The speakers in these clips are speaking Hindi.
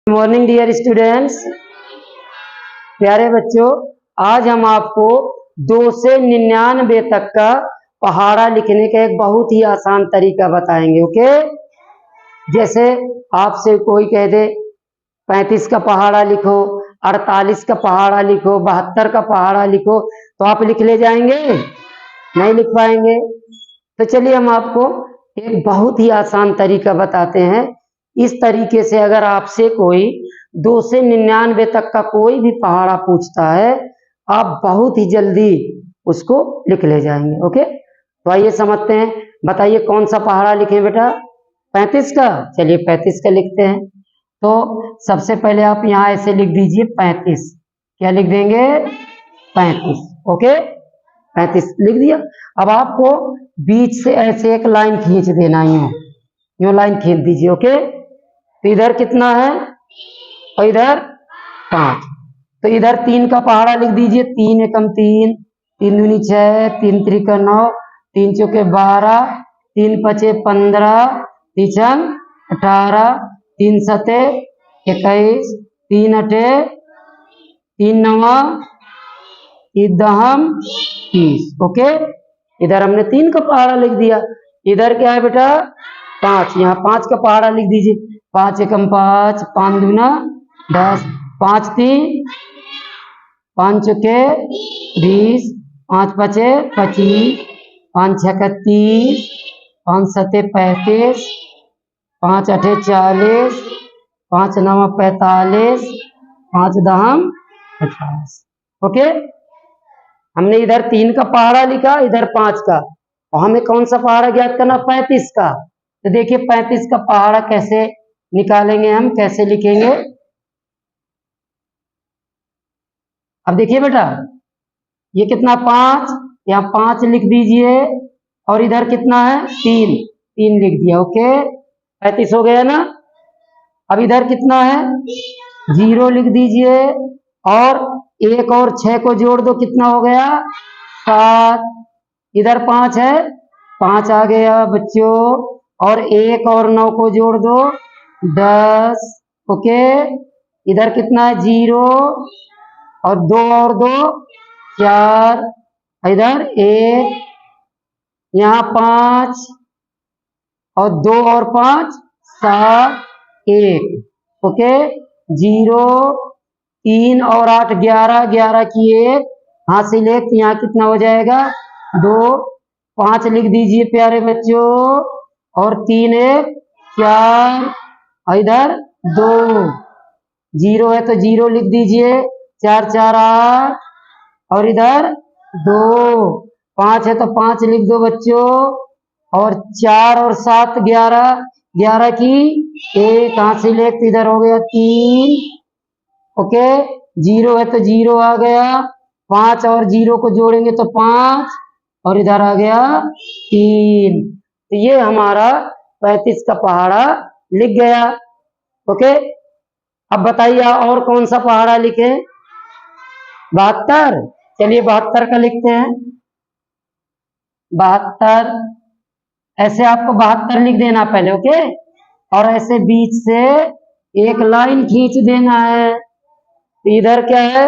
मॉर्निंग डियर स्टूडेंट्स, प्यारे बच्चों। आज हम आपको 2 से 99 तक का पहाड़ा लिखने का एक बहुत ही आसान तरीका बताएंगे। ओके, जैसे आपसे कोई कह दे 35 का पहाड़ा लिखो, 48 का पहाड़ा लिखो, 72 का पहाड़ा लिखो, तो आप लिख ले जाएंगे? नहीं लिख पाएंगे। तो चलिए हम आपको एक बहुत ही आसान तरीका बताते हैं। इस तरीके से अगर आपसे कोई 2 से 99 तक का कोई भी पहाड़ा पूछता है, आप बहुत ही जल्दी उसको लिख ले जाएंगे। ओके, तो आइए समझते हैं। बताइए कौन सा पहाड़ा लिखें बेटा? 35 का। चलिए 35 का लिखते हैं। तो सबसे पहले आप यहाँ ऐसे लिख दीजिए 35। क्या लिख देंगे? 35। ओके, 35 लिख दिया। अब आपको बीच से ऐसे एक लाइन खींच देना, यूं लाइन खींच दीजिए। ओके, तो इधर कितना है और इधर 5, तो इधर 3 का पहाड़ा लिख दीजिए। 3 एकम 3, 3 दूनी 6, 3 त्रिका 9, 3 चौके 12, 3 पचे 15, 3 छंग 18, 3 सते 21, 3 अठे 3 नवा 3 दहम 30। ओके, इधर हमने 3 का पहाड़ा लिख दिया। इधर क्या है बेटा? 5। यहाँ 5 का पहाड़ा लिख दीजिए। 5 एकम 5, 5 दूना 10, 5 3, 5 चौके 20, 5 पचे 25, 5 छक्के 30, 5 सते 35, 5 अठे 40, 5 नवा 45, 5 दहम 50। ओके, हमने इधर 3 का पहाड़ा लिखा, इधर 5 का, और हमें कौन सा पहाड़ा ज्ञात करना? 35 का। तो देखिए 35 का पहाड़ा कैसे निकालेंगे, हम कैसे लिखेंगे। अब देखिए बेटा, ये कितना? 5, यहाँ 5 लिख दीजिए, और इधर कितना है? 3, 3 लिख दिया। ओके, 35 हो गया ना। अब इधर कितना है? 0 लिख दीजिए, और 1 और 6 को जोड़ दो, कितना हो गया? 7। इधर 5 है, 5 आ गया बच्चों, और 1 और 9 को जोड़ दो, 10। ओके, इधर कितना है? 0, और 2 और 2 4, इधर 1, यहाँ 5, और 2 और 5 7, 1। ओके, 0, 3 और 8 11, 11 की 1 हासिल 1, यहाँ कितना हो जाएगा? 2। 5 लिख दीजिए प्यारे बच्चों, और 3 1 4, इधर 2। 0 है तो 0 लिख दीजिए, 4 4 8, और इधर 2। 5 है तो 5 लिख दो बच्चों, और 4 और 7 11, 11 की 1 हासिल 1, इधर हो गया 3। ओके, 0 है तो 0 आ गया, 5 और 0 को जोड़ेंगे तो 5, और इधर आ गया 3। तो ये हमारा 35 का पहाड़ा लिख गया। ओके, अब बताइए और कौन सा पहाड़ा लिखे? 72। चलिए 72 का लिखते हैं। 72, ऐसे आपको 72 लिख देना पहले। ओके, और ऐसे बीच से एक लाइन खींच देना है। तो इधर क्या है?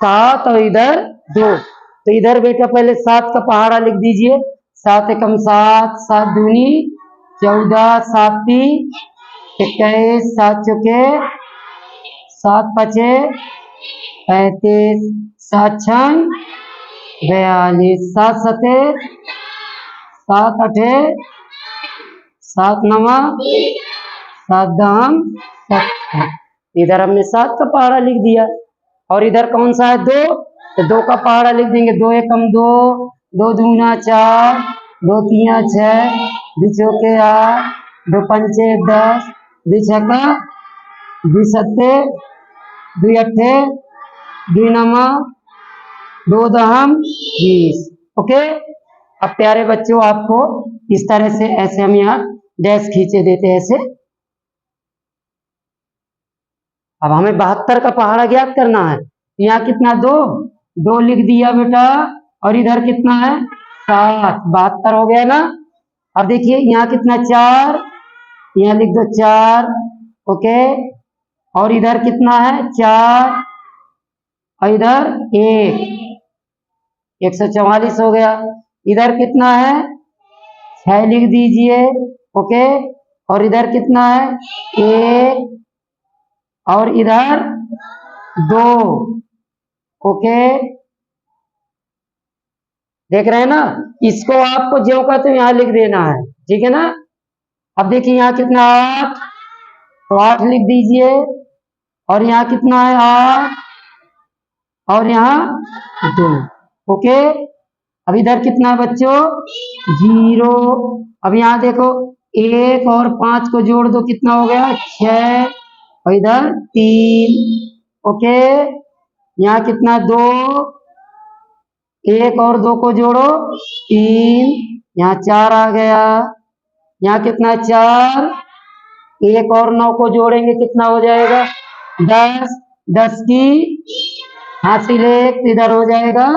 7, और इधर 2। तो इधर बेटा पहले 7 का पहाड़ा लिख दीजिए। 7 एकम 7, 7 दूनी 14, 7 तीन 21, 7 चौके 7 पचे 35, 7 छंग 42, 7 सते 7 अठे 7 नवा 7 दहम 70। इधर हमने 7 का पहाड़ा लिख दिया, और इधर कौन सा है? 2, तो 2 का पहाड़ा लिख देंगे। 2 एकम 2, 2 दूना 4, 2 तिया 6, 2 चौके 8, 2 पंचे 10, 2 छक्का 2 सत्ते 2 अट्ठे 2 नमा 2 दहम 20। ओके, अब प्यारे बच्चों आपको इस तरह से ऐसे हम यहाँ डैश खींचे देते हैं ऐसे। अब हमें 72 का पहाड़ा ज्ञात करना है। यहाँ कितना? 2, 2 लिख दिया बेटा, और इधर कितना है? 7। 72 हो गया ना। अब देखिए यहाँ कितना? 4, यहाँ लिख दो 4। ओके, और इधर कितना है 4 और इधर 144 हो गया। इधर कितना है 6 लिख दीजिए। ओके, और इधर कितना है 1 और इधर 2। ओके, देख रहे हैं ना, इसको आपको ज्यों का तो यहाँ लिख देना है, ठीक है ना। अब देखिए यहाँ कितना 8, तो 8 लिख दीजिए। और यहाँ कितना है 8 और यहाँ 2। ओके, अब इधर कितना है बच्चों 0। अब यहाँ देखो 1 और 5 को जोड़ दो, कितना हो गया 6 और इधर 3। ओके, यहाँ कितना 2, 1 और 2 को जोड़ो 3, यहाँ 4 आ गया। यहाँ कितना 4, 1 और 9 को जोड़ेंगे कितना हो जाएगा 10, 10 की हासिल 1 तो इधर हो जाएगा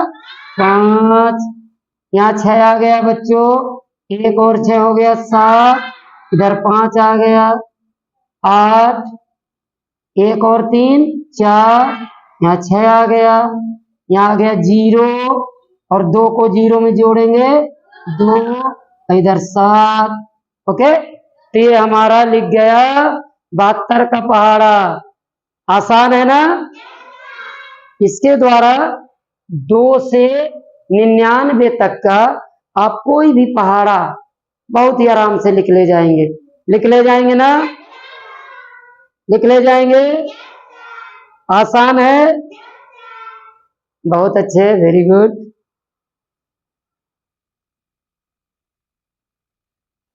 5। यहाँ 6 आ गया बच्चों, 1 और 6 हो गया 7, इधर 5 आ गया 8, 1 और 3 4, यहाँ 6 आ गया। यहाँ आ गया 0 और 2 को 0 में जोड़ेंगे 2, इधर 7। ओके, तो ये हमारा लिख गया 72 का पहाड़ा। आसान है ना। इसके द्वारा 2 से 99 तक का आप कोई भी पहाड़ा बहुत ही आराम से लिख ले जाएंगे। लिख ले जाएंगे ना, लिख ले जाएंगे। आसान है, बहुत अच्छे, वेरी गुड।